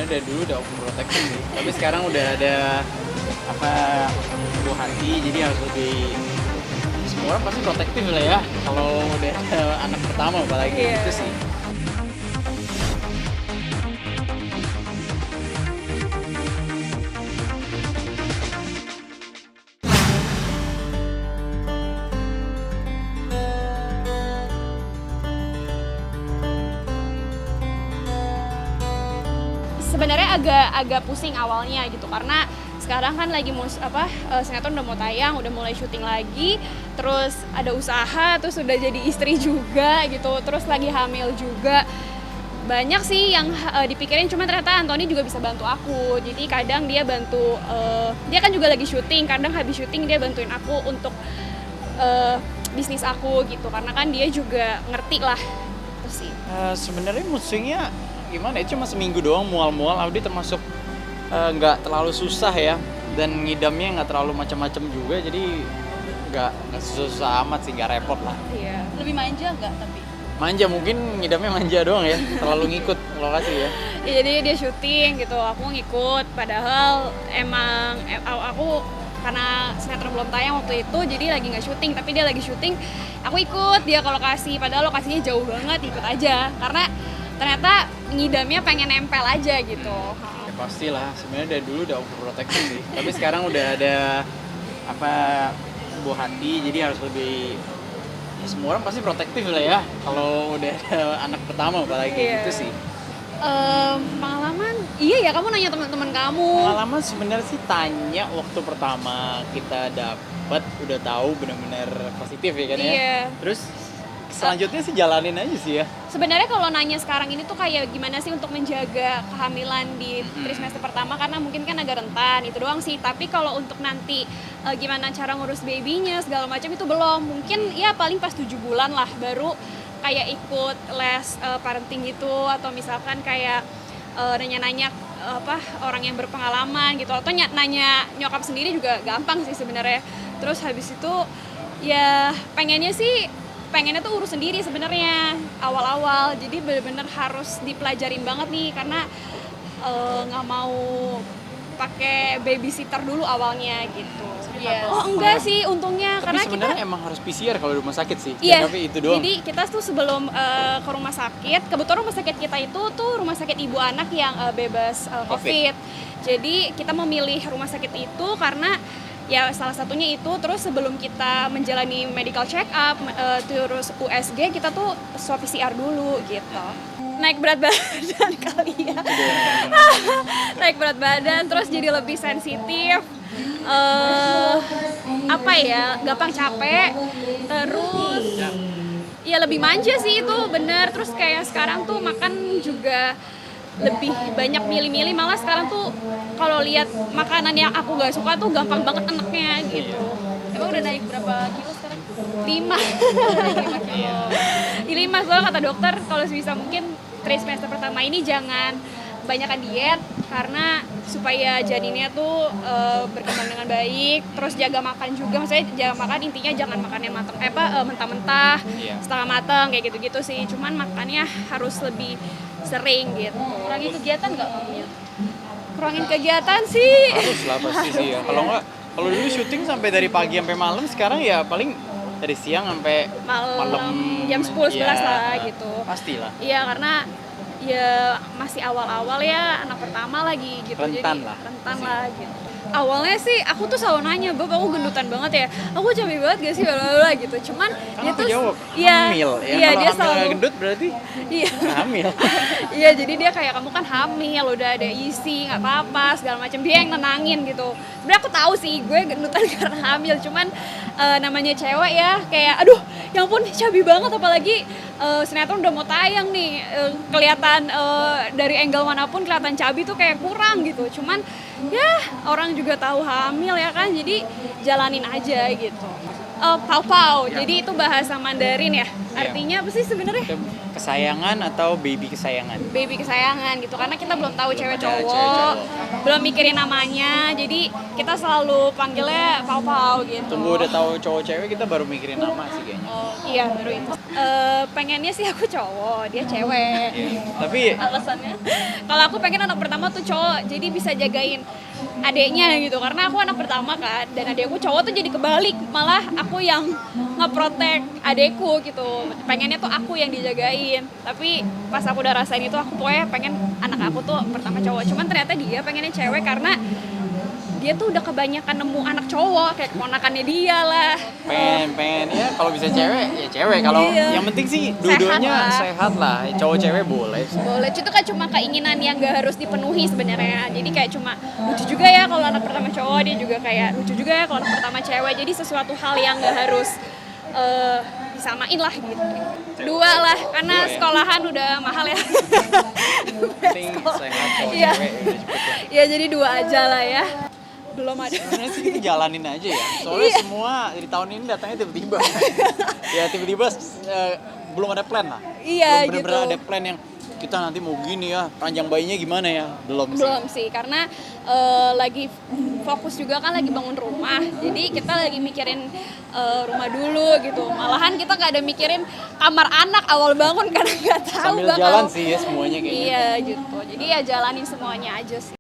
sebenarnya dari dulu udah overprotective sih, tapi sekarang udah ada apa buah hati, jadi harus lebih, semua orang pasti protektif lah ya kalau udah ada anak pertama apalagi. Iya. Itu sih. Sebenarnya agak pusing awalnya gitu karena sekarang kan lagi sinetron udah mau tayang, udah mulai syuting lagi, terus ada usaha, terus udah jadi istri juga gitu, terus lagi hamil juga. Banyak sih yang dipikirin, cuma ternyata Anthony juga bisa bantu aku. Jadi kadang dia bantu, dia kan juga lagi syuting, kadang habis syuting dia bantuin aku untuk bisnis aku gitu, karena kan dia juga ngerti lah itu sih. Sebenarnya musimnya gimana ya, cuma seminggu doang mual-mual. Audi termasuk nggak terlalu susah ya, dan ngidamnya nggak terlalu macam-macam juga, jadi nggak susah amat sih, nggak repot lah. Iya. Lebih manja nggak tapi? Manja mungkin, ngidamnya manja doang ya, terlalu ngikut lokasi ya. Ya, jadi dia syuting gitu, aku ngikut. Padahal emang aku karena sinetron belum tayang waktu itu, jadi lagi nggak syuting. Tapi dia lagi syuting, aku ikut dia ke lokasi. Padahal lokasinya jauh banget, ikut aja. Karena ternyata ngidamnya pengen nempel aja gitu. Ya pastilah, sebenarnya dari dulu udah overprotective sih, tapi sekarang udah ada apa buah hati, jadi harus lebih, ya semua orang pasti protektif lah ya kalau udah ada anak pertama apalagi. Iya. Gitu sih. Pengalaman, iya ya, kamu nanya teman-teman kamu. Pengalaman sebenarnya sih tanya waktu pertama kita dapet, udah tahu benar-benar positif ya kan ya. Iya. Terus selanjutnya sih jalanin aja sih ya. Sebenarnya kalau nanya sekarang ini tuh kayak gimana sih untuk menjaga kehamilan di trimester pertama, karena mungkin kan agak rentan, itu doang sih. Tapi kalau untuk nanti gimana cara ngurus babynya segala macam itu belum. Mungkin ya paling pas 7 bulan lah baru kayak ikut les parenting gitu, atau misalkan kayak nanya-nanya orang yang berpengalaman gitu, atau nanya nyokap sendiri juga gampang sih sebenarnya. Terus habis itu ya pengennya tuh urus sendiri sebenarnya awal-awal, jadi benar-benar harus dipelajarin banget nih, karena nggak mau pakai babysitter dulu awalnya gitu. Iya. Oh enggak sih untungnya, Tapi karena sebenarnya kita emang harus PCR kalau di rumah sakit sih. iya, Tapi itu doang. jadi kita tuh sebelum ke rumah sakit, kebetulan rumah sakit kita itu tuh rumah sakit ibu anak yang bebas COVID. Jadi kita memilih rumah sakit itu karena ya salah satunya itu. Terus sebelum kita menjalani medical check up, terus USG, kita tuh swab PCR dulu gitu. Naik berat badan kali ya. Naik berat badan, terus jadi lebih sensitif. Gampang capek. Terus ya lebih manja sih itu, bener. Terus kayak sekarang tuh makan juga lebih banyak milih-milih, malah sekarang tuh kalau lihat makanan yang aku gak suka tuh gampang banget enaknya gitu. Emang udah naik berapa kilo sekarang? 5 soalnya kata dokter kalau sebisa mungkin trimester pertama ini jangan banyakkan diet, karena supaya janinnya tuh berkembang dengan baik. Terus jaga makan juga, maksudnya jaga makan, intinya jangan makan yang matang, mentah-mentah, setengah matang kayak gitu-gitu sih. Cuman makannya harus lebih sering gitu. Kurangin kegiatan nggak kamu ya? Kurangin kegiatan sih. Harus lah pasti sih ya. Kalau nggak, kalau dulu syuting sampai dari pagi sampai malam, sekarang ya paling dari siang sampai malam jam 10-11 lah gitu. Pastilah. Iya, karena ya masih awal-awal ya, anak pertama lagi gitu. Rentan jadi lah. rentan lah gitu. Awalnya sih aku tuh selalu nanya, "Beb, aku gendutan banget ya? Aku capek banget gak sih?" Blablabla gitu. Cuman Kan dia aku tuh jawab, iya, hamil ya. iya, Kalau dia hamil selalu gendut berarti iya. hamil. Iya, jadi dia kayak, "Kamu kan hamil, udah ada isi, nggak apa-apa," segala macam. Dia yang nenangin gitu. Sebenarnya aku tahu sih gue gendutan karena hamil, cuman namanya cewek ya, kayak aduh, ya ampun cabi banget, apalagi sinetron udah mau tayang nih, kelihatan dari angle manapun kelihatan cabi tuh kayak kurang gitu. Cuman ya orang juga tahu hamil ya kan, jadi jalanin aja gitu. Pau-pau, jadi itu bahasa Mandarin ya. Artinya apa sih sebenarnya? kesayangan atau baby kesayangan? baby kesayangan gitu, karena kita belum tahu cewek ada cowok, cewek-cowok. belum mikirin namanya, jadi kita selalu panggilnya pau-pau gitu. Tunggu udah tahu cowok cewek kita baru mikirin nama sih kayaknya. Iya baru itu. Pengennya sih aku cowok, dia cewek. Iya. Tapi Alasannya? Kalau aku pengen anak pertama tuh cowok, jadi bisa jagain adeknya gitu, karena aku anak pertama kan, dan adekku cowok tuh jadi kebalik, malah aku yang ngeprotek adekku gitu. Pengennya tuh aku yang dijagain, tapi pas aku udah rasain itu, aku pokoknya pengen anak aku tuh pertama cowok. Cuman ternyata dia pengennya cewek karena dia tuh udah kebanyakan nemu anak cowok, kayak keponakannya dia lah. pengen ya kalau bisa cewek ya cewek, kalau Iya. yang penting sih dua-duanya Sehat lah. sehat lah, cowok cewek boleh sih. Boleh, itu kan cuma keinginan yang gak harus dipenuhi sebenarnya. Jadi kayak cuma lucu juga ya kalau anak pertama cowok, dia juga kayak lucu juga ya kalau anak pertama cewek. Jadi sesuatu hal yang gak harus disamain lah gitu. Dua lah, karena Dua ya? sekolahan udah mahal ya. Penting sehat cowok Iya. cewek udah cepet lah. Ya jadi dua aja lah ya. Belum ada. Sebenarnya sih kita jalanin aja ya, soalnya Iya. semua di tahun ini datangnya tiba-tiba. Ya tiba-tiba belum ada plan lah. Iya, Belum benar-benar gitu. ada plan yang kita nanti mau gini ya, panjang bayinya gimana ya, belum sih. Belum sih, karena lagi fokus juga kan, lagi bangun rumah. Jadi kita lagi mikirin rumah dulu gitu. Malahan kita gak ada mikirin kamar anak awal bangun karena gak tahu Sambil bakal jalan sih ya semuanya kayaknya. Iya gitu. Jadi ya jalanin semuanya aja sih.